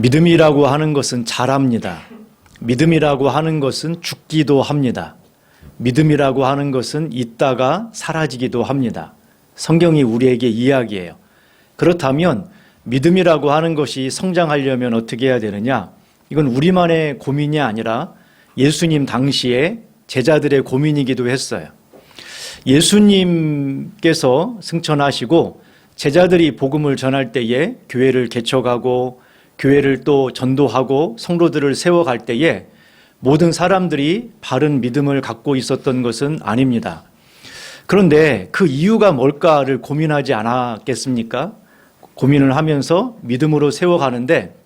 믿음이라고 하는 것은 잘합니다. 믿음이라고 하는 것은 죽기도 합니다. 믿음이라고 하는 것은 있다가 사라지기도 합니다. 성경이 우리에게 이야기해요. 그렇다면 믿음이라고 하는 것이 성장하려면 어떻게 해야 되느냐? 이건 우리만의 고민이 아니라 예수님 당시에 제자들의 고민이기도 했어요. 예수님께서 승천하시고 제자들이 복음을 전할 때에 교회를 개척하고 교회를 또 전도하고 성도들을 세워갈 때에 모든 사람들이 바른 믿음을 갖고 있었던 것은 아닙니다. 그런데 그 이유가 뭘까를 고민하지 않았겠습니까? 고민을 하면서 믿음으로 세워가는데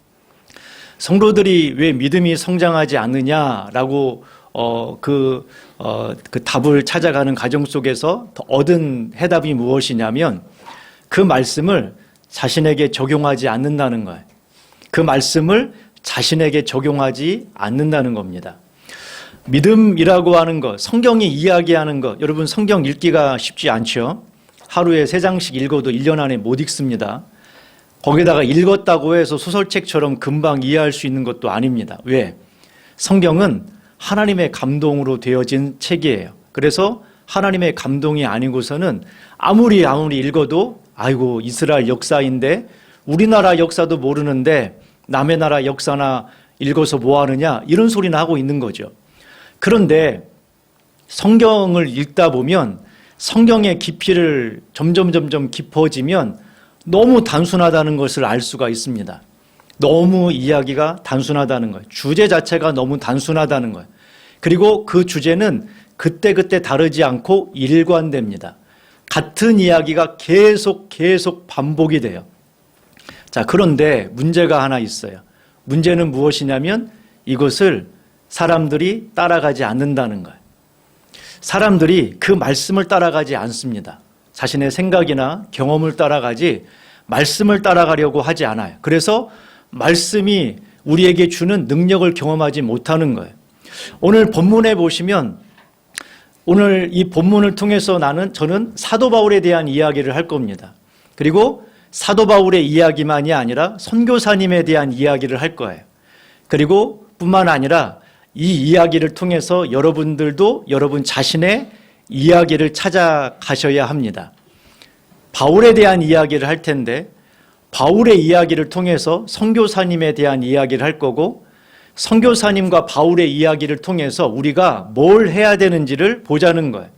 성도들이 왜 믿음이 성장하지 않느냐라고 그 답을 찾아가는 과정 속에서 얻은 해답이 무엇이냐면 그 말씀을 자신에게 적용하지 않는다는 거예요. 그 말씀을 자신에게 적용하지 않는다는 겁니다. 믿음이라고 하는 것, 성경이 이야기하는 것, 여러분 성경 읽기가 쉽지 않죠? 하루에 3장씩 읽어도 1년 안에 못 읽습니다. 거기다가 읽었다고 해서 소설책처럼 금방 이해할 수 있는 것도 아닙니다. 왜? 성경은 하나님의 감동으로 되어진 책이에요. 그래서 하나님의 감동이 아니고서는 아무리 읽어도 아이고 이스라엘 역사인데 우리나라 역사도 모르는데 남의 나라 역사나 읽어서 뭐하느냐 이런 소리나 하고 있는 거죠. 그런데 성경을 읽다 보면 성경의 깊이를 점점 깊어지면 너무 단순하다는 것을 알 수가 있습니다. 너무 이야기가 단순하다는 거예요. 주제 자체가 너무 단순하다는 거예요. 그리고 그 주제는 그때그때 다르지 않고 일관됩니다. 같은 이야기가 계속 반복이 돼요. 자, 그런데 문제가 하나 있어요. 문제는 무엇이냐면 이것을 사람들이 따라가지 않는다는 거예요. 사람들이 그 말씀을 따라가지 않습니다. 자신의 생각이나 경험을 따라가지 말씀을 따라가려고 하지 않아요. 그래서 말씀이 우리에게 주는 능력을 경험하지 못하는 거예요. 오늘 본문에 보시면 오늘 이 본문을 통해서 저는 사도 바울에 대한 이야기를 할 겁니다. 그리고 사도 바울의 이야기만이 아니라 선교사님에 대한 이야기를 할 거예요. 그리고 뿐만 아니라 이 이야기를 통해서 여러분들도 여러분 자신의 이야기를 찾아가셔야 합니다. 바울에 대한 이야기를 할 텐데 바울의 이야기를 통해서 선교사님에 대한 이야기를 할 거고 선교사님과 바울의 이야기를 통해서 우리가 뭘 해야 되는지를 보자는 거예요.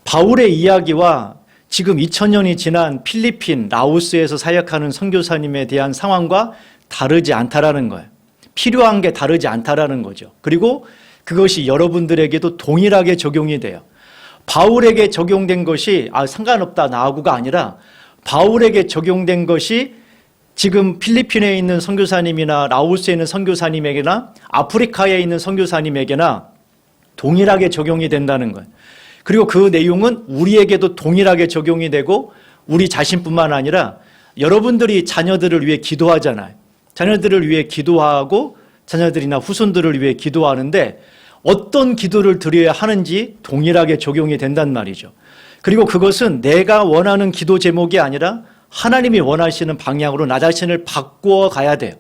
바울의 이야기와 지금 2000년이 지난 필리핀, 라오스에서 사역하는 선교사님에 대한 상황과 다르지 않다라는 거예요. 필요한 게 다르지 않다라는 거죠. 그리고 그것이 여러분들에게도 동일하게 적용이 돼요. 바울에게 적용된 것이 상관없다 나하고가 아니라 바울에게 적용된 것이 지금 필리핀에 있는 선교사님이나 라오스에 있는 선교사님에게나 아프리카에 있는 선교사님에게나 동일하게 적용이 된다는 거예요. 그리고 그 내용은 우리에게도 동일하게 적용이 되고 우리 자신뿐만 아니라 여러분들이 자녀들을 위해 기도하잖아요. 자녀들을 위해 기도하고 자녀들이나 후손들을 위해 기도하는데 어떤 기도를 드려야 하는지 동일하게 적용이 된단 말이죠. 그리고 그것은 내가 원하는 기도 제목이 아니라 하나님이 원하시는 방향으로 나 자신을 바꾸어 가야 돼요.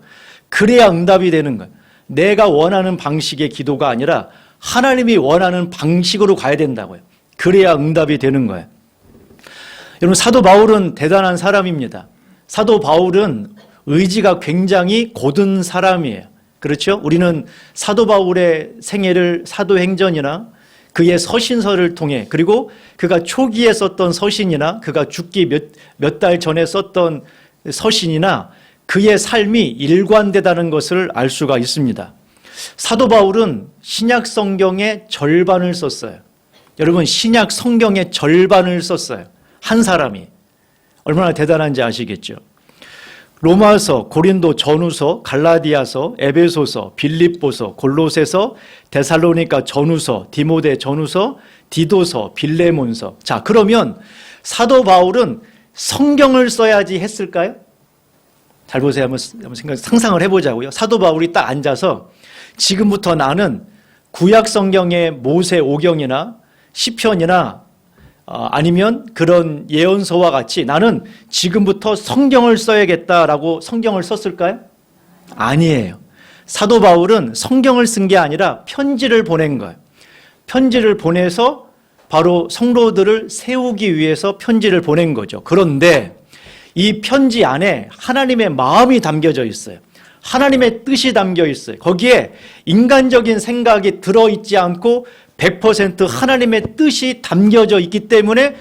그래야 응답이 되는 거예요. 내가 원하는 방식의 기도가 아니라 하나님이 원하는 방식으로 가야 된다고요. 그래야 응답이 되는 거예요. 여러분 사도 바울은 대단한 사람입니다. 사도 바울은 의지가 굉장히 곧은 사람이에요. 그렇죠? 우리는 사도 바울의 생애를 사도행전이나 그의 서신서를 통해 그리고 그가 초기에 썼던 서신이나 그가 죽기 몇 달 전에 썼던 서신이나 그의 삶이 일관되다는 것을 알 수가 있습니다. 사도 바울은 신약 성경의 절반을 썼어요. 여러분 신약 성경의 절반을 썼어요. 한 사람이. 얼마나 대단한지 아시겠죠? 로마서, 고린도 전후서, 갈라디아서, 에베소서, 빌립보서, 골로새서, 데살로니가 전후서, 디모데 전후서, 디도서, 빌레몬서. 자, 그러면 사도 바울은 성경을 써야지 했을까요? 잘 보세요. 한번 상상을 해보자고요. 사도 바울이 딱 앉아서 지금부터 나는 구약 성경의 모세 오경이나 시편이나 아니면 그런 예언서와 같이 나는 지금부터 성경을 써야겠다라고 성경을 썼을까요? 아니에요. 사도 바울은 성경을 쓴 게 아니라 편지를 보낸 거예요. 편지를 보내서 바로 성도들을 세우기 위해서 편지를 보낸 거죠. 그런데 이 편지 안에 하나님의 마음이 담겨져 있어요. 하나님의 뜻이 담겨 있어요. 거기에 인간적인 생각이 들어있지 않고 100% 하나님의 뜻이 담겨져 있기 때문에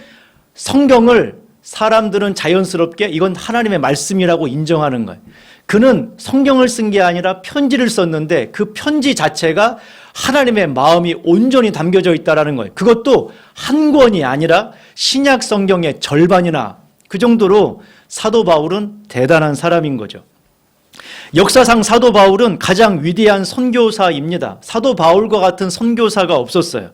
성경을 사람들은 자연스럽게 이건 하나님의 말씀이라고 인정하는 거예요. 그는 성경을 쓴 게 아니라 편지를 썼는데 그 편지 자체가 하나님의 마음이 온전히 담겨져 있다는 거예요. 그것도 한 권이 아니라 신약 성경의 절반이나 그 정도로 사도 바울은 대단한 사람인 거죠. 역사상 사도 바울은 가장 위대한 선교사입니다. 사도 바울과 같은 선교사가 없었어요.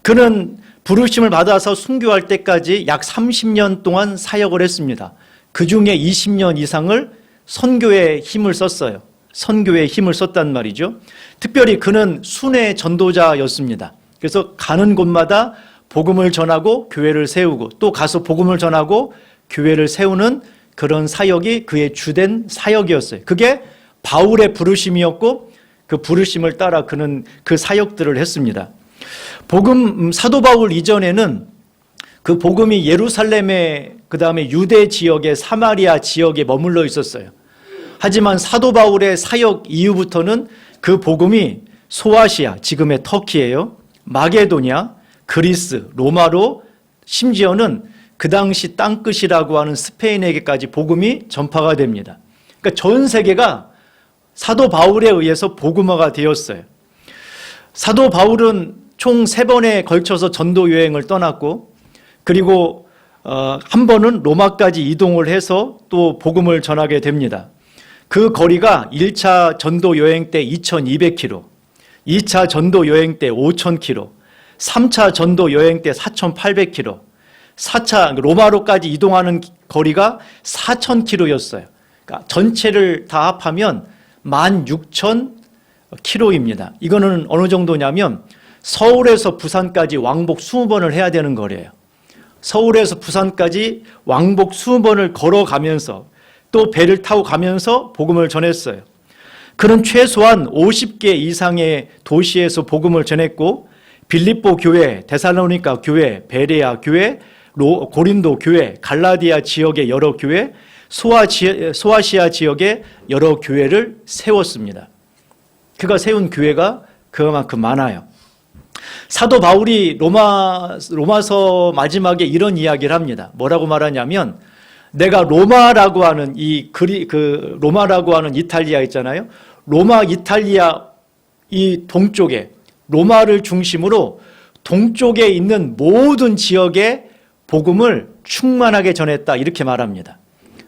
그는 부르심을 받아서 순교할 때까지 약 30년 동안 사역을 했습니다. 그 중에 20년 이상을 선교에 힘을 썼어요. 선교에 힘을 썼단 말이죠. 특별히 그는 순회 전도자였습니다. 그래서 가는 곳마다 복음을 전하고 교회를 세우고 또 가서 복음을 전하고 교회를 세우는 그런 사역이 그의 주된 사역이었어요. 그게 바울의 부르심이었고 그 부르심을 따라 그는 그 사역들을 했습니다. 사도 바울 이전에는 그 복음이 예루살렘에 그다음에 유대 지역의 사마리아 지역에 머물러 있었어요. 하지만 사도 바울의 사역 이후부터는 그 복음이 소아시아, 지금의 터키예요. 마게도냐, 그리스, 로마로 심지어는 그 당시 땅끝이라고 하는 스페인에게까지 복음이 전파가 됩니다. 그러니까 전 세계가 사도 바울에 의해서 복음화가 되었어요. 사도 바울은 총 3번에 걸쳐서 전도 여행을 떠났고 그리고 한 번은 로마까지 이동을 해서 또 복음을 전하게 됩니다. 그 거리가 1차 전도 여행 때 2200km, 2차 전도 여행 때 5000km, 3차 전도 여행 때 4800km, 4차 로마로까지 이동하는 거리가 4000km였어요. 그러니까 전체를 다 합하면 16,000km입니다. 이거는 어느 정도냐면 서울에서 부산까지 왕복 20번을 해야 되는 거리예요. 서울에서 부산까지 왕복 20번을 걸어가면서 또 배를 타고 가면서 복음을 전했어요. 그는 최소한 50개 이상의 도시에서 복음을 전했고 빌립보 교회, 데살로니가 교회, 베레아 교회, 고린도 교회, 갈라디아 지역의 여러 교회, 소아시아 지역의 여러 교회를 세웠습니다. 그가 세운 교회가 그만큼 많아요. 사도 바울이 로마서 마지막에 이런 이야기를 합니다. 뭐라고 말하냐면 내가 로마라고 하는 로마라고 하는 이탈리아 있잖아요. 로마 이탈리아 이 동쪽에 로마를 중심으로 동쪽에 있는 모든 지역에 복음을 충만하게 전했다 이렇게 말합니다.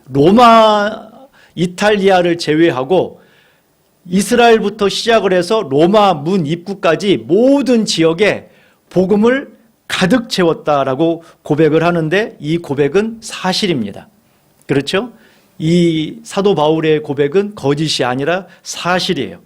로마 이탈리아를 제외하고 이스라엘부터 시작을 해서 로마 문 입구까지 모든 지역에 복음을 가득 채웠다라고 고백을 하는데 이 고백은 사실입니다. 그렇죠? 이 사도 바울의 고백은 거짓이 아니라 사실이에요.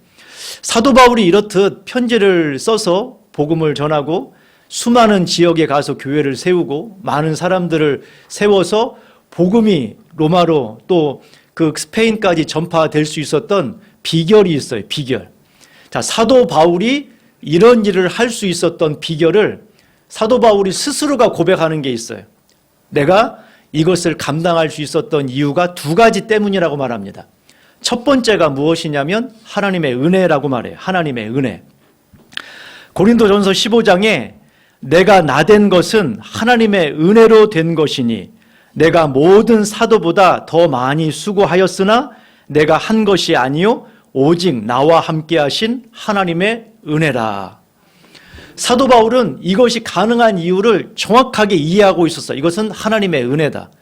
사도 바울이 이렇듯 편지를 써서 복음을 전하고 수많은 지역에 가서 교회를 세우고 많은 사람들을 세워서 복음이 로마로 또 그 스페인까지 전파될 수 있었던 비결이 있어요. 비결. 자, 사도 바울이 이런 일을 할 수 있었던 비결을 사도 바울이 스스로가 고백하는 게 있어요. 내가 이것을 감당할 수 있었던 이유가 2가지 때문이라고 말합니다. 첫 번째가 무엇이냐면 하나님의 은혜라고 말해요. 하나님의 은혜. 고린도전서 15장에 내가 나된 것은 하나님의 은혜로 된 것이니 내가 모든 사도보다 더 많이 수고하였으나 내가 한 것이 아니요 오직 나와 함께 하신 하나님의 은혜라. 사도 바울은 이것이 가능한 이유를 정확하게 이해하고 있었어요. 이것은 하나님의 은혜다.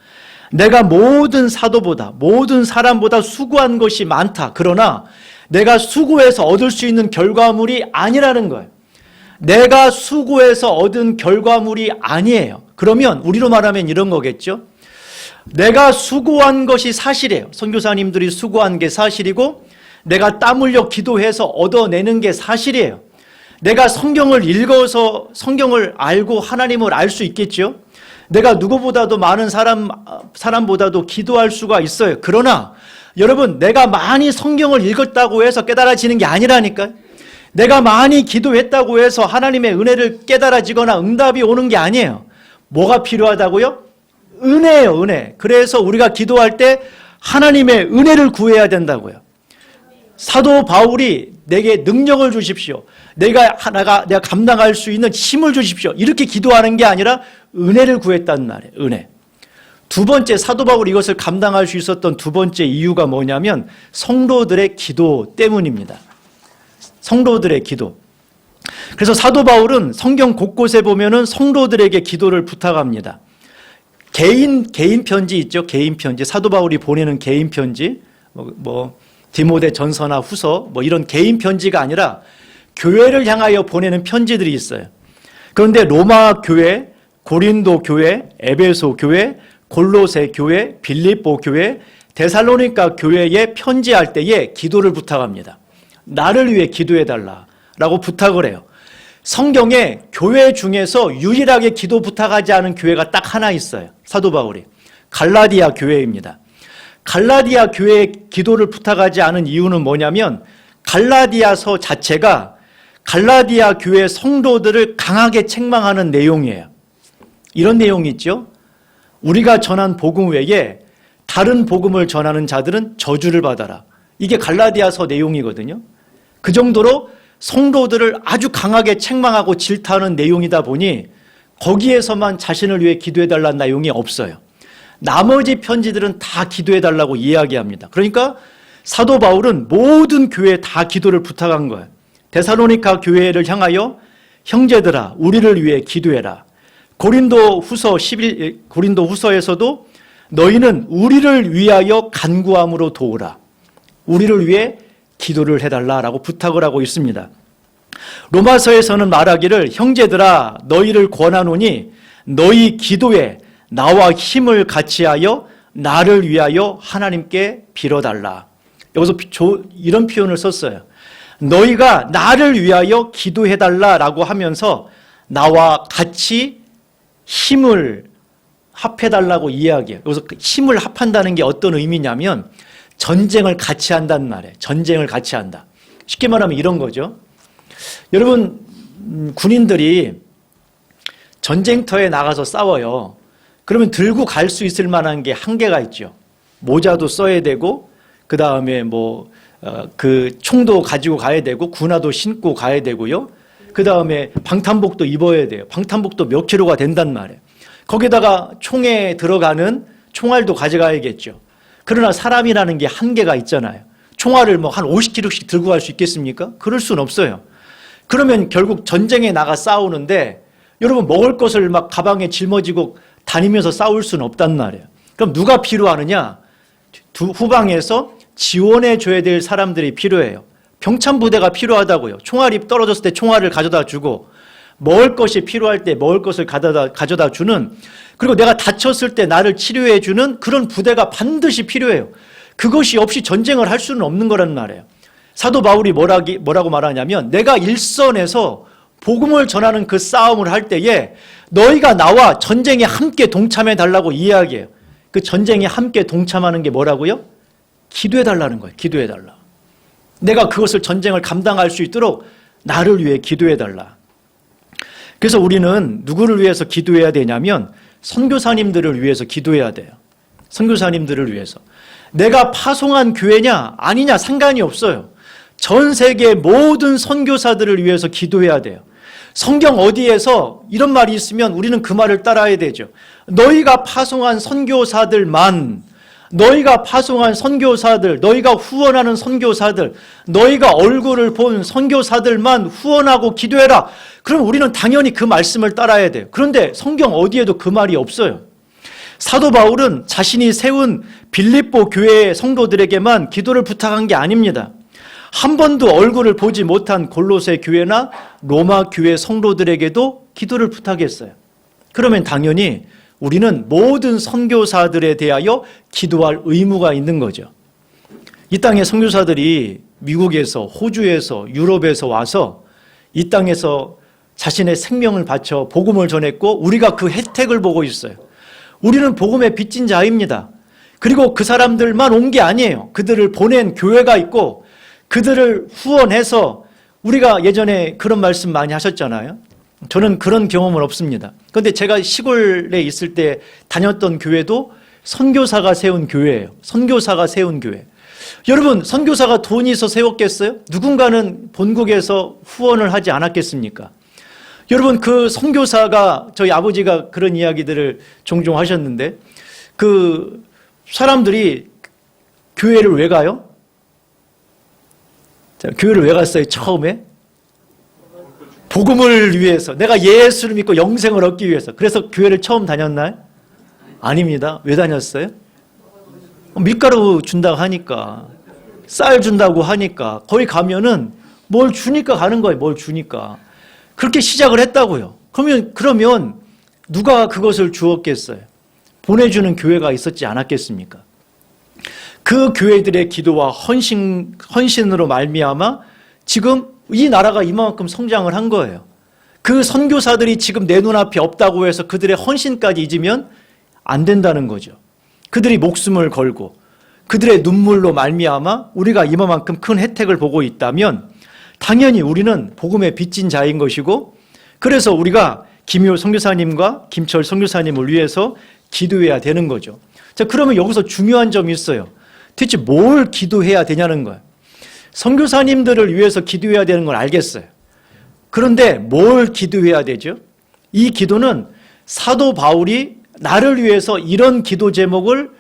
내가 모든 사도보다 모든 사람보다 수고한 것이 많다. 그러나 내가 수고해서 얻을 수 있는 결과물이 아니라는 거예요. 내가 수고해서 얻은 결과물이 아니에요. 그러면 우리로 말하면 이런 거겠죠. 내가 수고한 것이 사실이에요. 선교사님들이 수고한 게 사실이고 내가 땀 흘려 기도해서 얻어내는 게 사실이에요. 내가 성경을 읽어서 성경을 알고 하나님을 알 수 있겠죠. 내가 누구보다도 많은 사람보다도 기도할 수가 있어요. 그러나 여러분, 내가 많이 성경을 읽었다고 해서 깨달아지는 게 아니라니까요. 내가 많이 기도했다고 해서 하나님의 은혜를 깨달아지거나 응답이 오는 게 아니에요. 뭐가 필요하다고요? 은혜예요, 은혜. 그래서 우리가 기도할 때 하나님의 은혜를 구해야 된다고요. 사도 바울이 내게 능력을 주십시오. 내가 감당할 수 있는 힘을 주십시오. 이렇게 기도하는 게 아니라 은혜를 구했단 말이에요. 은혜. 두 번째, 사도 바울이 이것을 감당할 수 있었던 두 번째 이유가 뭐냐면 성도들의 기도 때문입니다. 성도들의 기도. 그래서 사도 바울은 성경 곳곳에 보면은 성도들에게 기도를 부탁합니다. 개인 편지 있죠. 개인 편지. 사도 바울이 보내는 개인 편지. 디모데 전서나 후서 이런 개인 편지가 아니라 교회를 향하여 보내는 편지들이 있어요. 그런데 로마 교회, 고린도 교회, 에베소 교회, 골로새 교회, 빌립보 교회, 데살로니가 교회에 편지할 때에 기도를 부탁합니다. 나를 위해 기도해달라라고 부탁을 해요. 성경에 교회 중에서 유일하게 기도 부탁하지 않은 교회가 딱 하나 있어요. 사도 바울이. 갈라디아 교회입니다. 갈라디아 교회에 기도를 부탁하지 않은 이유는 뭐냐면 갈라디아서 자체가 갈라디아 교회 성도들을 강하게 책망하는 내용이에요. 이런 내용이 있죠. 우리가 전한 복음 외에 다른 복음을 전하는 자들은 저주를 받아라. 이게 갈라디아서 내용이거든요. 그 정도로 성도들을 아주 강하게 책망하고 질타하는 내용이다 보니 거기에서만 자신을 위해 기도해달라는 내용이 없어요. 나머지 편지들은 다 기도해달라고 이야기합니다. 그러니까 사도 바울은 모든 교회에 다 기도를 부탁한 거예요. 데살로니가 교회를 향하여 형제들아 우리를 위해 기도해라. 고린도 후서에서도 너희는 우리를 위하여 간구함으로 도우라. 우리를 위해 기도를 해달라라고 부탁을 하고 있습니다. 로마서에서는 말하기를 형제들아 너희를 권하노니 너희 기도에 나와 힘을 같이하여 나를 위하여 하나님께 빌어달라. 여기서 이런 표현을 썼어요. 너희가 나를 위하여 기도해달라라고 하면서 나와 같이 힘을 합해달라고 이야기해요. 여기서 힘을 합한다는 게 어떤 의미냐면 전쟁을 같이 한다는 말이에요. 전쟁을 같이 한다. 쉽게 말하면 이런 거죠. 여러분, 군인들이 전쟁터에 나가서 싸워요. 그러면 들고 갈 수 있을 만한 게 한계가 있죠. 모자도 써야 되고, 그 다음에 그 총도 가지고 가야 되고, 군화도 신고 가야 되고요. 그 다음에 방탄복도 입어야 돼요. 방탄복도 몇 킬로가 된단 말이에요. 거기다가 총에 들어가는 총알도 가져가야겠죠. 그러나 사람이라는 게 한계가 있잖아요. 총알을 한 50kg씩 들고 갈 수 있겠습니까? 그럴 수는 없어요. 그러면 결국 전쟁에 나가 싸우는데 여러분 먹을 것을 막 가방에 짊어지고 다니면서 싸울 수는 없단 말이에요. 그럼 누가 필요하느냐? 후방에서 지원해 줘야 될 사람들이 필요해요. 병참 부대가 필요하다고요. 총알이 떨어졌을 때 총알을 가져다 주고 먹을 것이 필요할 때 먹을 것을 가져다 주는, 그리고 내가 다쳤을 때 나를 치료해 주는 그런 부대가 반드시 필요해요. 그것이 없이 전쟁을 할 수는 없는 거란 말이에요. 사도 바울이 뭐라고 말하냐면 내가 일선에서 복음을 전하는 그 싸움을 할 때에 너희가 나와 전쟁에 함께 동참해 달라고 이야기해요. 그 전쟁에 함께 동참하는 게 뭐라고요? 기도해 달라는 거예요. 기도해 달라. 내가 그것을 전쟁을 감당할 수 있도록 나를 위해 기도해 달라. 그래서 우리는 누구를 위해서 기도해야 되냐면 선교사님들을 위해서 기도해야 돼요. 선교사님들을 위해서. 내가 파송한 교회냐 아니냐 상관이 없어요. 전 세계 모든 선교사들을 위해서 기도해야 돼요. 성경 어디에서 이런 말이 있으면 우리는 그 말을 따라야 되죠. 너희가 파송한 선교사들만, 너희가 파송한 선교사들, 너희가 후원하는 선교사들, 너희가 얼굴을 본 선교사들만 후원하고 기도해라. 그럼 우리는 당연히 그 말씀을 따라야 돼요. 그런데 성경 어디에도 그 말이 없어요. 사도 바울은 자신이 세운 빌립보 교회의 성도들에게만 기도를 부탁한 게 아닙니다. 한 번도 얼굴을 보지 못한 골로새 교회나 로마 교회 성도들에게도 기도를 부탁했어요. 그러면 당연히 우리는 모든 선교사들에 대하여 기도할 의무가 있는 거죠. 이 땅의 선교사들이 미국에서, 호주에서, 유럽에서 와서 이 땅에서 자신의 생명을 바쳐 복음을 전했고 우리가 그 혜택을 보고 있어요. 우리는 복음의 빚진 자입니다. 그리고 그 사람들만 온 게 아니에요. 그들을 보낸 교회가 있고 그들을 후원해서 우리가 예전에 그런 말씀 많이 하셨잖아요. 저는 그런 경험은 없습니다. 그런데 제가 시골에 있을 때 다녔던 교회도 선교사가 세운 교회예요. 선교사가 세운 교회. 여러분, 선교사가 돈이 있어 세웠겠어요? 누군가는 본국에서 후원을 하지 않았겠습니까? 여러분, 그 선교사가, 저희 아버지가 그런 이야기들을 종종 하셨는데, 그 사람들이 교회를 왜 가요? 자, 교회를 왜 갔어요, 처음에? 복음을 위해서, 내가 예수를 믿고 영생을 얻기 위해서. 그래서 교회를 처음 다녔나요? 아닙니다. 왜 다녔어요? 밀가루 준다고 하니까, 쌀 준다고 하니까, 거기 가면은 뭘 주니까 가는 거예요. 뭘 주니까. 그렇게 시작을 했다고요. 그러면 누가 그것을 주었겠어요? 보내주는 교회가 있었지 않았겠습니까? 그 교회들의 기도와 헌신으로 말미암아 지금 이 나라가 이만큼 성장을 한 거예요. 그 선교사들이 지금 내 눈앞에 없다고 해서 그들의 헌신까지 잊으면 안 된다는 거죠. 그들이 목숨을 걸고 그들의 눈물로 말미암아 우리가 이만큼 큰 혜택을 보고 있다면 당연히 우리는 복음의 빚진 자인 것이고, 그래서 우리가 김효 선교사님과 김철 선교사님을 위해서 기도해야 되는 거죠. 자, 그러면 여기서 중요한 점이 있어요. 대체 뭘 기도해야 되냐는 거예요. 선교사님들을 위해서 기도해야 되는 걸 알겠어요. 그런데 뭘 기도해야 되죠? 이 기도는 사도 바울이 나를 위해서 이런 기도 제목을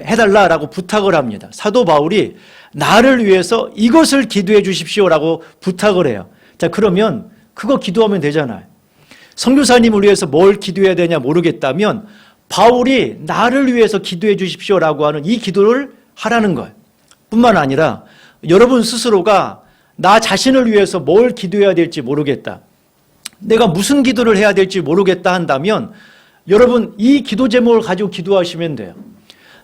해달라라고 부탁을 합니다. 사도 바울이 나를 위해서 이것을 기도해 주십시오라고 부탁을 해요. 자, 그러면 그거 기도하면 되잖아요. 선교사님을 위해서 뭘 기도해야 되냐 모르겠다면 바울이 나를 위해서 기도해 주십시오라고 하는 이 기도를 하라는 거예요. 뿐만 아니라 여러분 스스로가 나 자신을 위해서 뭘 기도해야 될지 모르겠다, 내가 무슨 기도를 해야 될지 모르겠다 한다면 여러분 이 기도 제목을 가지고 기도하시면 돼요.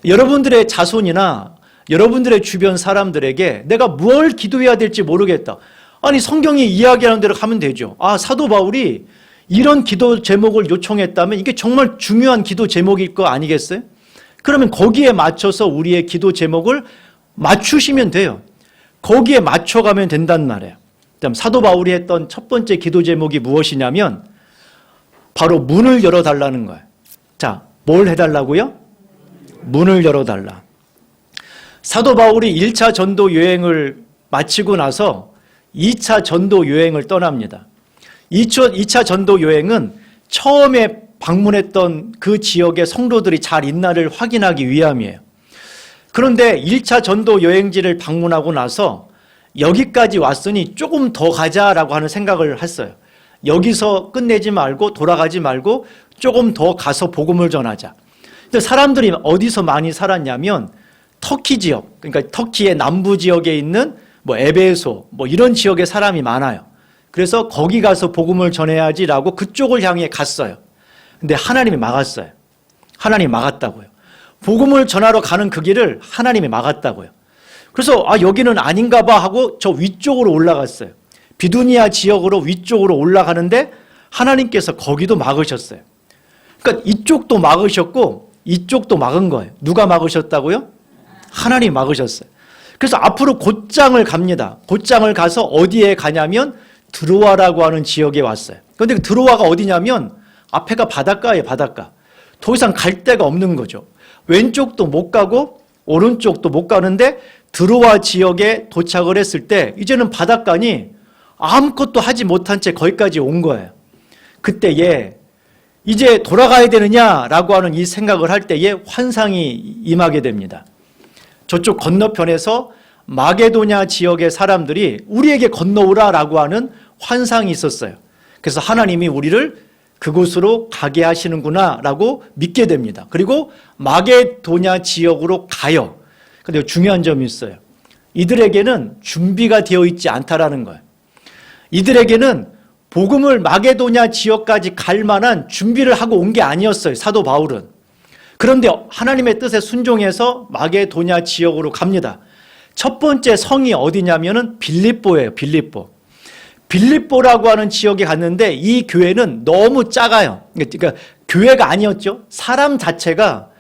여러분들의 자손이나 여러분들의 주변 사람들에게 내가 뭘 기도해야 될지 모르겠다. 아니, 성경이 이야기하는 대로 가면 되죠. 아, 사도 바울이 이런 기도 제목을 요청했다면 이게 정말 중요한 기도 제목일 거 아니겠어요? 그러면 거기에 맞춰서 우리의 기도 제목을 맞추시면 돼요. 거기에 맞춰가면 된단 말이에요. 그다음 사도 바울이 했던 첫 번째 기도 제목이 무엇이냐면 바로 문을 열어달라는 거예요. 자, 뭘 해달라고요? 문을 열어달라. 사도 바울이 1차 전도 여행을 마치고 나서 2차 전도 여행을 떠납니다. 2차 전도 여행은 처음에 방문했던 그 지역의 성도들이 잘 있나를 확인하기 위함이에요. 그런데 1차 전도 여행지를 방문하고 나서 여기까지 왔으니 조금 더 가자라고 하는 생각을 했어요. 여기서 끝내지 말고 돌아가지 말고 조금 더 가서 복음을 전하자. 근데 사람들이 어디서 많이 살았냐면 터키 지역, 그러니까 터키의 남부 지역에 있는 에베소 이런 지역에 사람이 많아요. 그래서 거기 가서 복음을 전해야지라고 그쪽을 향해 갔어요. 근데 하나님이 막았어요. 하나님이 막았다고요. 복음을 전하러 가는 그 길을 하나님이 막았다고요. 그래서 여기는 아닌가 봐 하고 저 위쪽으로 올라갔어요. 비두니아 지역으로 위쪽으로 올라가는데 하나님께서 거기도 막으셨어요. 그러니까 이쪽도 막으셨고 이쪽도 막은 거예요. 누가 막으셨다고요? 하나님이 막으셨어요. 그래서 앞으로 곧장을 갑니다. 곧장을 가서 어디에 가냐면 드로아라고 하는 지역에 왔어요. 그런데 드로아가 어디냐면 앞에가 바닷가예요. 바닷가. 더 이상 갈 데가 없는 거죠. 왼쪽도 못 가고 오른쪽도 못 가는데 드로아 지역에 도착을 했을 때 이제는 바닷가니 아무것도 하지 못한 채 거기까지 온 거예요. 그때에 이제 돌아가야 되느냐라고 하는 이 생각을 할 때에 환상이 임하게 됩니다. 저쪽 건너편에서 마게도냐 지역의 사람들이 우리에게 건너오라라고 하는 환상이 있었어요. 그래서 하나님이 우리를 그곳으로 가게 하시는구나라고 믿게 됩니다. 그리고 마게도냐 지역으로 가요. 그런데 중요한 점이 있어요. 이들에게는 준비가 되어 있지 않다라는 거예요. 이들에게는 복음을 마게도냐 지역까지 갈 만한 준비를 하고 온 게 아니었어요. 사도 바울은. 그런데 하나님의 뜻에 순종해서 마게도냐 지역으로 갑니다. 첫 번째 성이 어디냐면은 빌립보예요. 빌립보라고 하는 지역에 갔는데 이 교회는 너무 작아요. 그러니까 교회가 아니었죠. 사람 자체가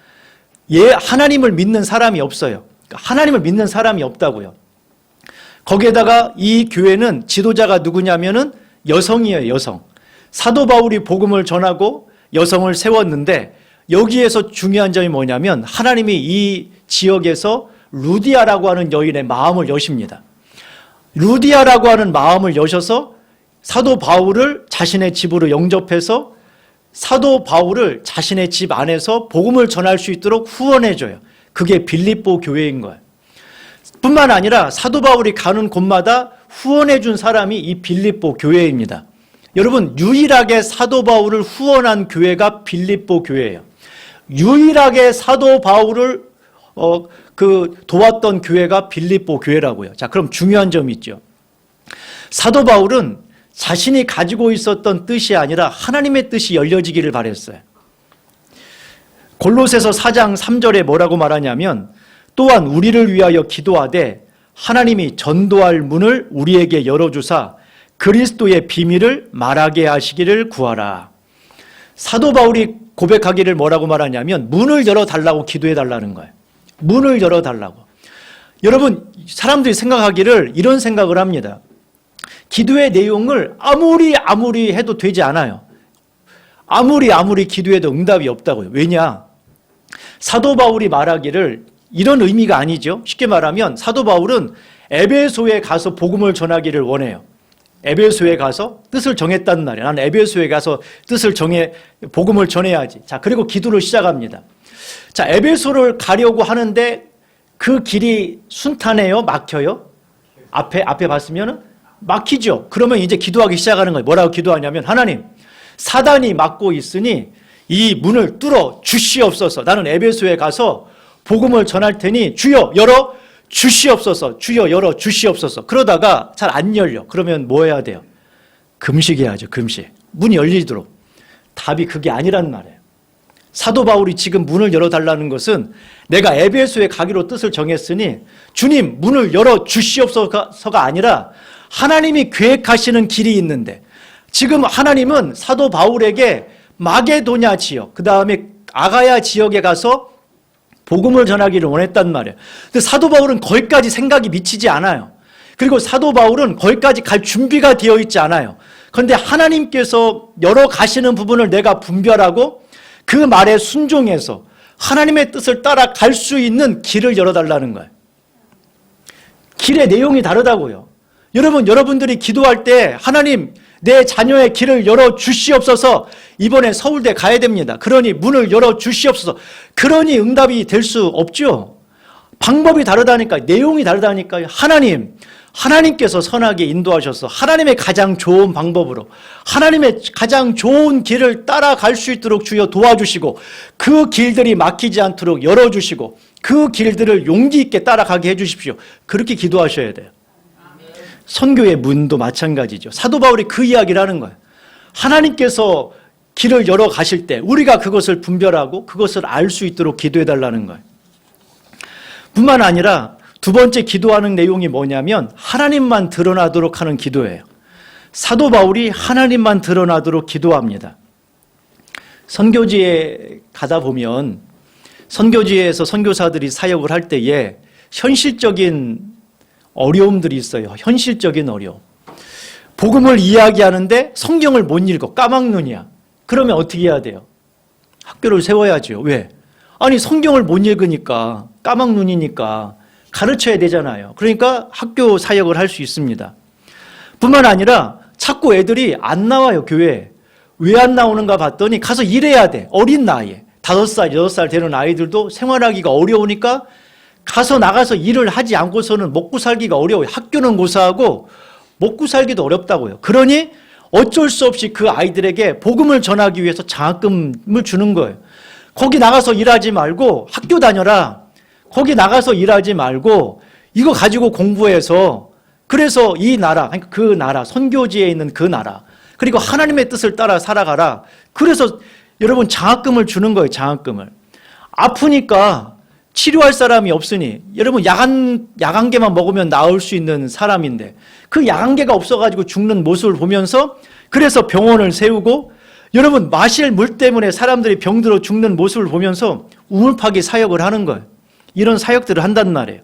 하나님을 믿는 사람이 없어요. 하나님을 믿는 사람이 없다고요. 거기에다가 이 교회는 지도자가 누구냐면은 여성이에요, 여성. 사도 바울이 복음을 전하고 여성을 세웠는데 여기에서 중요한 점이 뭐냐면 하나님이 이 지역에서 루디아라고 하는 여인의 마음을 여십니다. 루디아라고 하는 마음을 여셔서 사도 바울을 자신의 집으로 영접해서 사도 바울을 자신의 집 안에서 복음을 전할 수 있도록 후원해줘요. 그게 빌립보 교회인 거예요. 뿐만 아니라 사도 바울이 가는 곳마다 후원해준 사람이 이 빌립보 교회입니다. 여러분, 유일하게 사도 바울을 후원한 교회가 빌립보 교회예요. 유일하게 사도 바울을 도왔던 교회가 빌립보 교회라고요. 자, 그럼 중요한 점이 있죠. 사도 바울은 자신이 가지고 있었던 뜻이 아니라 하나님의 뜻이 열려지기를 바랬어요. 골로새서 4장 3절에 뭐라고 말하냐면 또한 우리를 위하여 기도하되 하나님이 전도할 문을 우리에게 열어주사 그리스도의 비밀을 말하게 하시기를 구하라. 사도 바울이 고백하기를 뭐라고 말하냐면 문을 열어달라고 기도해달라는 거예요. 문을 열어달라고. 여러분, 사람들이 생각하기를 이런 생각을 합니다. 기도의 내용을 아무리 해도 되지 않아요. 아무리 기도해도 응답이 없다고요. 왜냐? 사도 바울이 말하기를 이런 의미가 아니죠. 쉽게 말하면 사도 바울은 에베소에 가서 복음을 전하기를 원해요. 에베소에 가서 뜻을 정했단 말이에요. 나는 에베소에 가서 뜻을 정해 복음을 전해야지. 자, 그리고 기도를 시작합니다. 자, 에베소를 가려고 하는데 그 길이 순탄해요? 막혀요? 앞에 봤으면은 막히죠. 그러면 이제 기도하기 시작하는 거예요. 뭐라고 기도하냐면 하나님, 사단이 막고 있으니 이 문을 뚫어 주시옵소서. 나는 에베소에 가서 복음을 전할 테니 주여 열어 주시옵소서. 주여 열어 주시옵소서. 그러다가 잘 안 열려. 그러면 뭐 해야 돼요? 금식해야죠. 금식. 문이 열리도록. 답이 그게 아니란 말이에요. 사도 바울이 지금 문을 열어달라는 것은 내가 에베소에 가기로 뜻을 정했으니 주님 문을 열어 주시옵소서가 아니라 하나님이 계획하시는 길이 있는데 지금 하나님은 사도 바울에게 마게도냐 지역, 그 다음에 아가야 지역에 가서 복음을 전하기를 원했단 말이에요. 근데 사도 바울은 거기까지 생각이 미치지 않아요. 그리고 사도 바울은 거기까지 갈 준비가 되어 있지 않아요. 그런데 하나님께서 열어가시는 부분을 내가 분별하고 그 말에 순종해서 하나님의 뜻을 따라갈 수 있는 길을 열어달라는 거예요. 길의 내용이 다르다고요. 여러분들이 기도할 때 하나님 내 자녀의 길을 열어 주시옵소서. 이번에 서울대 가야 됩니다. 그러니 문을 열어 주시옵소서. 그러니 응답이 될 수 없죠. 방법이 다르다니까, 내용이 다르다니까요. 하나님께서 선하게 인도하셔서 하나님의 가장 좋은 방법으로 하나님의 가장 좋은 길을 따라갈 수 있도록 주여 도와주시고 그 길들이 막히지 않도록 열어주시고 그 길들을 용기 있게 따라가게 해주십시오. 그렇게 기도하셔야 돼요. 선교의 문도 마찬가지죠. 사도 바울이 그 이야기를 하는 거예요. 하나님께서 길을 열어 가실 때 우리가 그것을 분별하고 그것을 알 수 있도록 기도해달라는 거예요. 뿐만 아니라 두 번째 기도하는 내용이 뭐냐면 하나님만 드러나도록 하는 기도예요. 사도 바울이 하나님만 드러나도록 기도합니다. 선교지에 가다 보면 선교지에서 선교사들이 사역을 할 때에 현실적인 어려움들이 있어요. 현실적인 어려움. 복음을 이야기하는데 성경을 못 읽어. 까막눈이야. 그러면 어떻게 해야 돼요? 학교를 세워야죠. 왜? 아니 성경을 못 읽으니까 까막눈이니까 가르쳐야 되잖아요. 그러니까 학교 사역을 할 수 있습니다. 뿐만 아니라 자꾸 애들이 안 나와요. 교회에. 왜 안 나오는가 봤더니 가서 일해야 돼. 어린 나이에. 5살, 6살 되는 아이들도 생활하기가 어려우니까 가서 나가서 일을 하지 않고서는 먹고 살기가 어려워요. 학교는 고사하고 먹고 살기도 어렵다고요. 그러니 어쩔 수 없이 그 아이들에게 복음을 전하기 위해서 장학금을 주는 거예요. 거기 나가서 일하지 말고 학교 다녀라. 거기 나가서 일하지 말고 이거 가지고 공부해서 그래서 이 나라, 그러니까 그 나라, 선교지에 있는 그 나라 그리고 하나님의 뜻을 따라 살아가라. 그래서 여러분 장학금을 주는 거예요. 장학금을. 아프니까 치료할 사람이 없으니 여러분 야간개만 먹으면 나을 수 있는 사람인데 그 야간개가 없어가지고 죽는 모습을 보면서 그래서 병원을 세우고 여러분, 마실 물 때문에 사람들이 병들어 죽는 모습을 보면서 우물파기 사역을 하는 거예요. 이런 사역들을 한단 말이에요.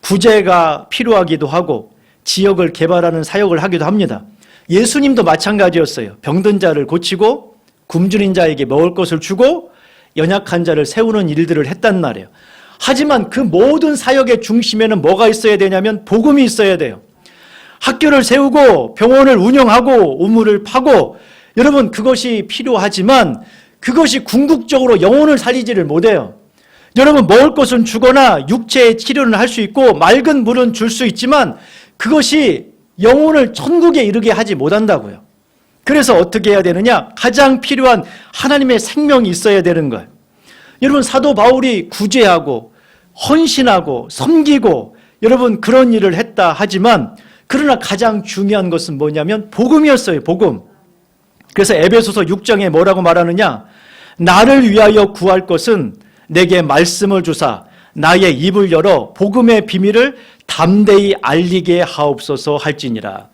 구제가 필요하기도 하고 지역을 개발하는 사역을 하기도 합니다. 예수님도 마찬가지였어요. 병든 자를 고치고 굶주린 자에게 먹을 것을 주고 연약한 자를 세우는 일들을 했단 말이에요. 하지만 그 모든 사역의 중심에는 뭐가 있어야 되냐면 복음이 있어야 돼요. 학교를 세우고 병원을 운영하고 우물을 파고, 여러분, 그것이 필요하지만 그것이 궁극적으로 영혼을 살리지를 못해요. 여러분, 먹을 것은 주거나 육체의 치료는 할 수 있고 맑은 물은 줄 수 있지만 그것이 영혼을 천국에 이르게 하지 못한다고요. 그래서 어떻게 해야 되느냐? 가장 필요한 하나님의 생명이 있어야 되는 거예요. 여러분, 사도 바울이 구제하고 헌신하고 섬기고 여러분 그런 일을 했다 하지만, 그러나 가장 중요한 것은 뭐냐면 복음이었어요. 복음. 그래서 에베소서 6장에 뭐라고 말하느냐? 나를 위하여 구할 것은 내게 말씀을 주사 나의 입을 열어 복음의 비밀을 담대히 알리게 하옵소서 할지니라.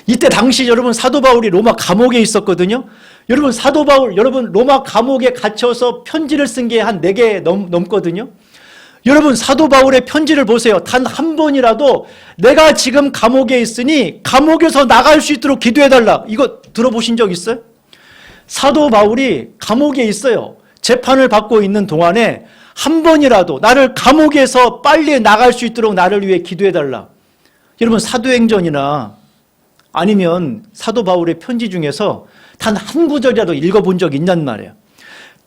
이때 당시 여러분 사도 바울이 로마 감옥에 있었거든요. 여러분 사도 바울, 여러분 로마 감옥에 갇혀서 편지를 쓴 게 한 4개 넘거든요. 여러분 사도 바울의 편지를 보세요. 단 한 번이라도 내가 지금 감옥에 있으니 감옥에서 나갈 수 있도록 기도해달라. 이거 들어보신 적 있어요? 사도 바울이 감옥에 있어요. 재판을 받고 있는 동안에 한 번이라도 나를 감옥에서 빨리 나갈 수 있도록 나를 위해 기도해달라. 여러분 사도행전이나 아니면 사도 바울의 편지 중에서 단 한 구절이라도 읽어본 적 있냔 말이에요.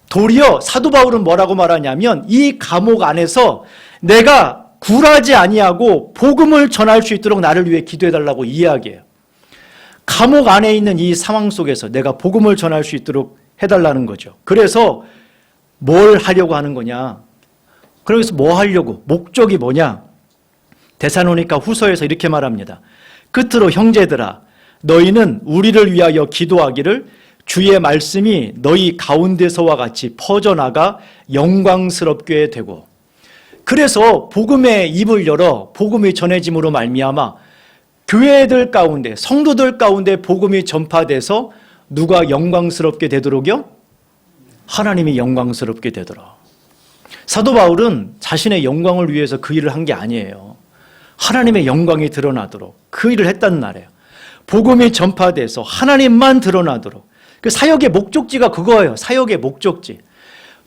도리어 사도 바울은 뭐라고 말하냐면 이 감옥 안에서 내가 굴하지 아니하고 복음을 전할 수 있도록 나를 위해 기도해달라고 이야기해요. 감옥 안에 있는 이 상황 속에서 내가 복음을 전할 수 있도록 해달라는 거죠. 그래서 뭘 하려고 하는 거냐? 그래서 뭐 하려고? 목적이 뭐냐? 데살로니가 후서에서 이렇게 말합니다. 끝으로 형제들아, 너희는 우리를 위하여 기도하기를 주의 말씀이 너희 가운데서와 같이 퍼져나가 영광스럽게 되고, 그래서 복음의 입을 열어 복음이 전해짐으로 말미암아 교회들 가운데, 성도들 가운데 복음이 전파돼서 누가 영광스럽게 되도록요? 하나님이 영광스럽게 되도록. 사도 바울은 자신의 영광을 위해서 그 일을 한 게 아니에요. 하나님의 영광이 드러나도록 그 일을 했단 말이에요. 복음이 전파돼서 하나님만 드러나도록. 그 사역의 목적지가 그거예요. 사역의 목적지.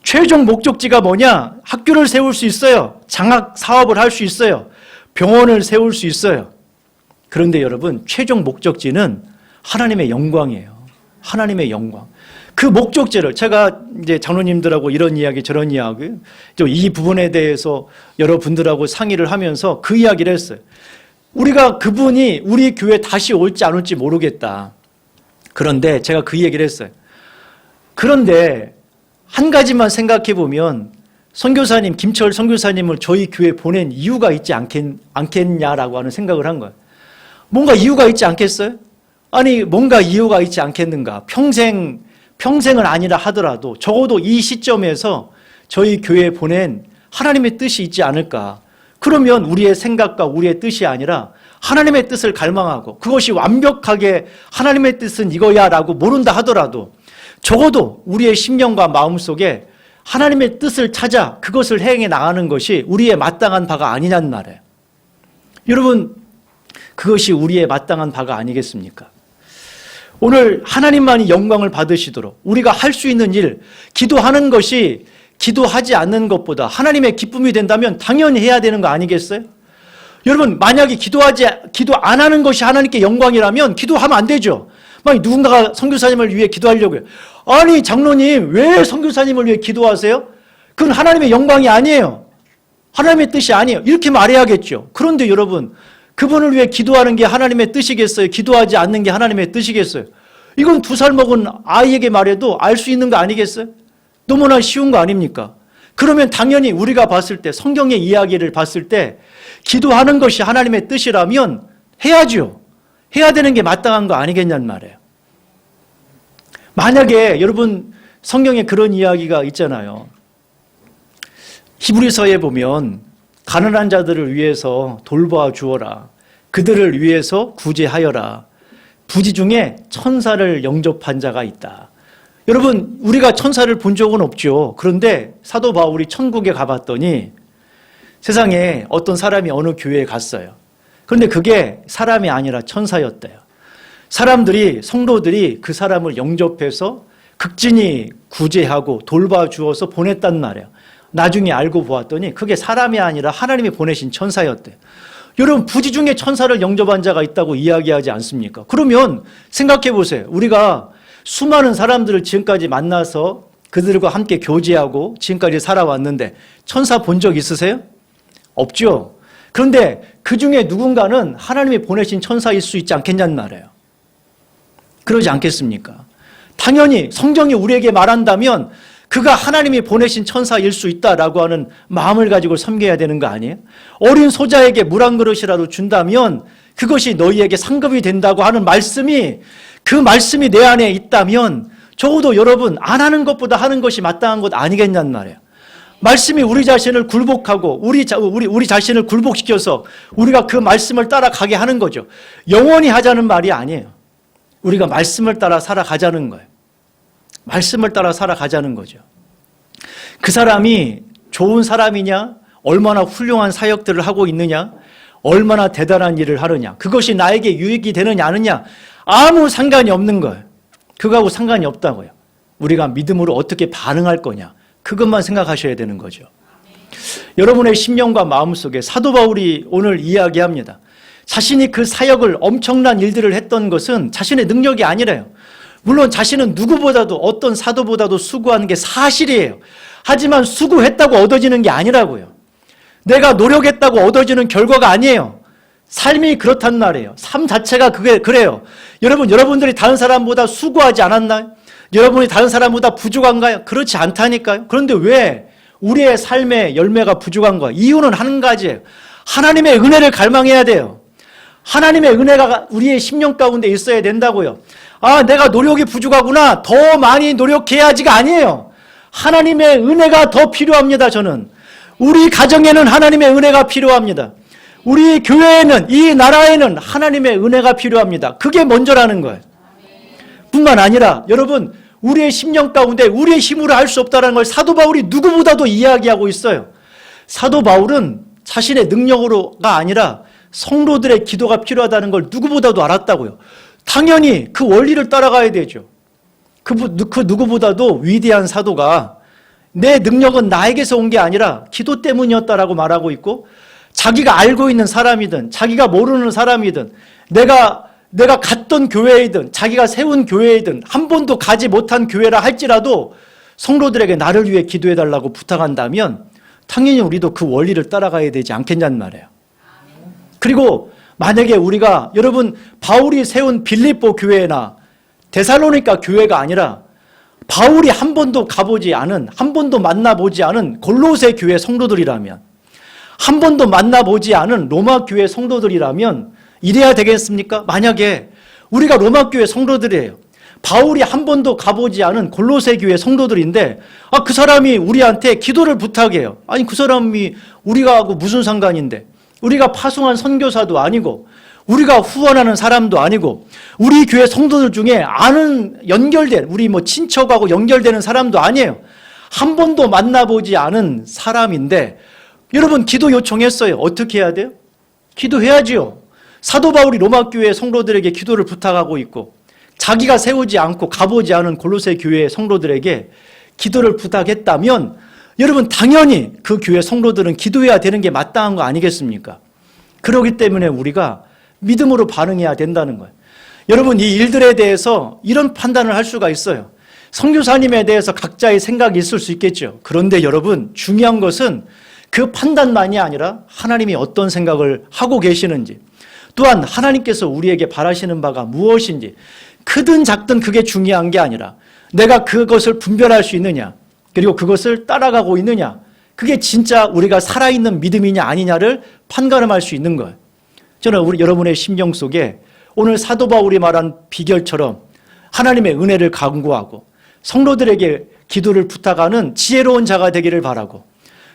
최종 목적지가 뭐냐? 학교를 세울 수 있어요. 장학 사업을 할 수 있어요. 병원을 세울 수 있어요. 그런데 여러분, 최종 목적지는 하나님의 영광이에요. 하나님의 영광. 그 목적지를 제가 이제 장로님들하고 이런 이야기 저런 이야기 이 부분에 대해서 여러분들하고 상의를 하면서 그 이야기를 했어요. 우리가 그분이 우리 교회 다시 올지 안 올지 모르겠다. 그런데 제가 그 얘기를 했어요. 그런데 한 가지만 생각해 보면 선교사님, 김철 선교사님을 저희 교회에 보낸 이유가 있지 않겠냐라고 하는 생각을 한 거예요. 뭔가 이유가 있지 않겠어요? 아니, 뭔가 이유가 있지 않겠는가? 평생은 아니라 하더라도 적어도 이 시점에서 저희 교회에 보낸 하나님의 뜻이 있지 않을까? 그러면 우리의 생각과 우리의 뜻이 아니라 하나님의 뜻을 갈망하고 그것이 완벽하게 하나님의 뜻은 이거야 라고 모른다 하더라도 적어도 우리의 심령과 마음속에 하나님의 뜻을 찾아 그것을 행해 나가는 것이 우리의 마땅한 바가 아니냐는 말이에요. 여러분, 그것이 우리의 마땅한 바가 아니겠습니까? 오늘 하나님만이 영광을 받으시도록 우리가 할 수 있는 일, 기도하는 것이 기도하지 않는 것보다 하나님의 기쁨이 된다면 당연히 해야 되는 거 아니겠어요? 여러분, 만약에 기도 안 하는 것이 하나님께 영광이라면 기도하면 안 되죠. 막 누군가가 선교사님을 위해 기도하려고요. 아니, 장로님, 왜 선교사님을 위해 기도하세요? 그건 하나님의 영광이 아니에요. 하나님의 뜻이 아니에요. 이렇게 말해야겠죠. 그런데 여러분, 그분을 위해 기도하는 게 하나님의 뜻이겠어요? 기도하지 않는 게 하나님의 뜻이겠어요? 이건 2살 먹은 아이에게 말해도 알 수 있는 거 아니겠어요? 너무나 쉬운 거 아닙니까? 그러면 당연히 우리가 봤을 때, 성경의 이야기를 봤을 때 기도하는 것이 하나님의 뜻이라면 해야죠. 해야 되는 게 마땅한 거 아니겠냐는 말이에요. 만약에 여러분 성경에 그런 이야기가 있잖아요. 히브리서에 보면 가난한 자들을 위해서 돌보아 주어라. 그들을 위해서 구제하여라. 부지 중에 천사를 영접한 자가 있다. 여러분, 우리가 천사를 본 적은 없죠. 그런데 사도 바울이 천국에 가봤더니 세상에 어떤 사람이 어느 교회에 갔어요. 그런데 그게 사람이 아니라 천사였대요. 사람들이, 성도들이 그 사람을 영접해서 극진히 구제하고 돌봐주어서 보냈단 말이에요. 나중에 알고 보았더니 그게 사람이 아니라 하나님이 보내신 천사였대요. 여러분, 부지 중에 천사를 영접한 자가 있다고 이야기하지 않습니까? 그러면 생각해 보세요. 우리가 수많은 사람들을 지금까지 만나서 그들과 함께 교제하고 지금까지 살아왔는데 천사 본 적 있으세요? 없죠. 그런데 그 중에 누군가는 하나님이 보내신 천사일 수 있지 않겠냐는 말이에요. 그러지 않겠습니까? 당연히 성경이 우리에게 말한다면 그가 하나님이 보내신 천사일 수 있다라고 하는 마음을 가지고 섬겨야 되는 거 아니에요? 어린 소자에게 물 한 그릇이라도 준다면 그것이 너희에게 상급이 된다고 하는 말씀이, 그 말씀이 내 안에 있다면 적어도 여러분, 안 하는 것보다 하는 것이 마땅한 것 아니겠냐는 말이에요. 말씀이 우리 자신을 굴복하고 우리 자신을 굴복시켜서 우리가 그 말씀을 따라가게 하는 거죠. 영원히 하자는 말이 아니에요. 우리가 말씀을 따라 살아가자는 거예요. 말씀을 따라 살아가자는 거죠. 그 사람이 좋은 사람이냐, 얼마나 훌륭한 사역들을 하고 있느냐, 얼마나 대단한 일을 하느냐, 그것이 나에게 유익이 되느냐 아느냐, 아무 상관이 없는 거예요. 그거하고 상관이 없다고요. 우리가 믿음으로 어떻게 반응할 거냐, 그것만 생각하셔야 되는 거죠. 여러분의 심령과 마음속에 사도 바울이 오늘 이야기합니다. 자신이 그 사역을, 엄청난 일들을 했던 것은 자신의 능력이 아니래요. 물론 자신은 누구보다도, 어떤 사도보다도 수고하는 게 사실이에요. 하지만 수고했다고 얻어지는 게 아니라고요. 내가 노력했다고 얻어지는 결과가 아니에요. 삶이 그렇단 말이에요. 삶 자체가 그래요. 여러분들이 다른 사람보다 수고하지 않았나요? 여러분이 다른 사람보다 부족한가요? 그렇지 않다니까요. 그런데 왜 우리의 삶의 열매가 부족한 거예요? 이유는 한 가지예요. 하나님의 은혜를 갈망해야 돼요. 하나님의 은혜가 우리의 심령 가운데 있어야 된다고요. 아, 내가 노력이 부족하구나, 더 많이 노력해야지가 아니에요. 하나님의 은혜가 더 필요합니다. 저는 우리 가정에는 하나님의 은혜가 필요합니다. 우리 교회에는, 이 나라에는 하나님의 은혜가 필요합니다. 그게 먼저라는 거예요. 뿐만 아니라 여러분, 우리의 심령 가운데 우리의 힘으로 할 수 없다는 걸 사도 바울이 누구보다도 이야기하고 있어요. 사도 바울은 자신의 능력으로가 아니라 성도들의 기도가 필요하다는 걸 누구보다도 알았다고요. 당연히 그 원리를 따라가야 되죠. 그 누구보다도 위대한 사도가 내 능력은 나에게서 온 게 아니라 기도 때문이었다라고 말하고 있고, 자기가 알고 있는 사람이든 자기가 모르는 사람이든 내가 갔던 교회이든 자기가 세운 교회이든 한 번도 가지 못한 교회라 할지라도 성도들에게 나를 위해 기도해달라고 부탁한다면 당연히 우리도 그 원리를 따라가야 되지 않겠냐는 말이에요. 그리고 만약에 우리가, 여러분, 바울이 세운 빌립보 교회나 데살로니가 교회가 아니라 바울이 한 번도 가보지 않은, 한 번도 만나보지 않은 골로새 교회 성도들이라면, 한 번도 만나보지 않은 로마 교회 성도들이라면 이래야 되겠습니까? 만약에 우리가 로마 교회 성도들이에요. 바울이 한 번도 가보지 않은 골로새 교회 성도들인데, 그 사람이 우리한테 기도를 부탁해요. 아니, 그 사람이 우리가 하고 무슨 상관인데, 우리가 파송한 선교사도 아니고 우리가 후원하는 사람도 아니고 우리 교회 성도들 중에 연결된, 우리 친척하고 연결되는 사람도 아니에요. 한 번도 만나보지 않은 사람인데 여러분, 기도 요청했어요. 어떻게 해야 돼요? 기도해야지요. 사도 바울이 로마 교회 성도들에게 기도를 부탁하고 있고, 자기가 세우지 않고 가보지 않은 골로새 교회 성도들에게 기도를 부탁했다면 여러분, 당연히 그 교회 성도들은 기도해야 되는 게 마땅한 거 아니겠습니까? 그렇기 때문에 우리가 믿음으로 반응해야 된다는 거예요. 여러분, 이 일들에 대해서 이런 판단을 할 수가 있어요. 선교사님에 대해서 각자의 생각이 있을 수 있겠죠. 그런데 여러분, 중요한 것은 그 판단만이 아니라 하나님이 어떤 생각을 하고 계시는지, 또한 하나님께서 우리에게 바라시는 바가 무엇인지, 크든 작든 그게 중요한 게 아니라 내가 그것을 분별할 수 있느냐, 그리고 그것을 따라가고 있느냐, 그게 진짜 우리가 살아있는 믿음이냐 아니냐를 판가름할 수 있는 거예요. 저는 여러분의 심령 속에 오늘 사도 바울이 말한 비결처럼 하나님의 은혜를 간구하고 성도들에게 기도를 부탁하는 지혜로운 자가 되기를 바라고,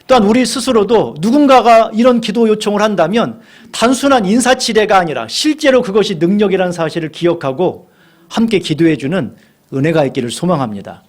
또한 우리 스스로도 누군가가 이런 기도 요청을 한다면 단순한 인사치레가 아니라 실제로 그것이 능력이라는 사실을 기억하고 함께 기도해 주는 은혜가 있기를 소망합니다.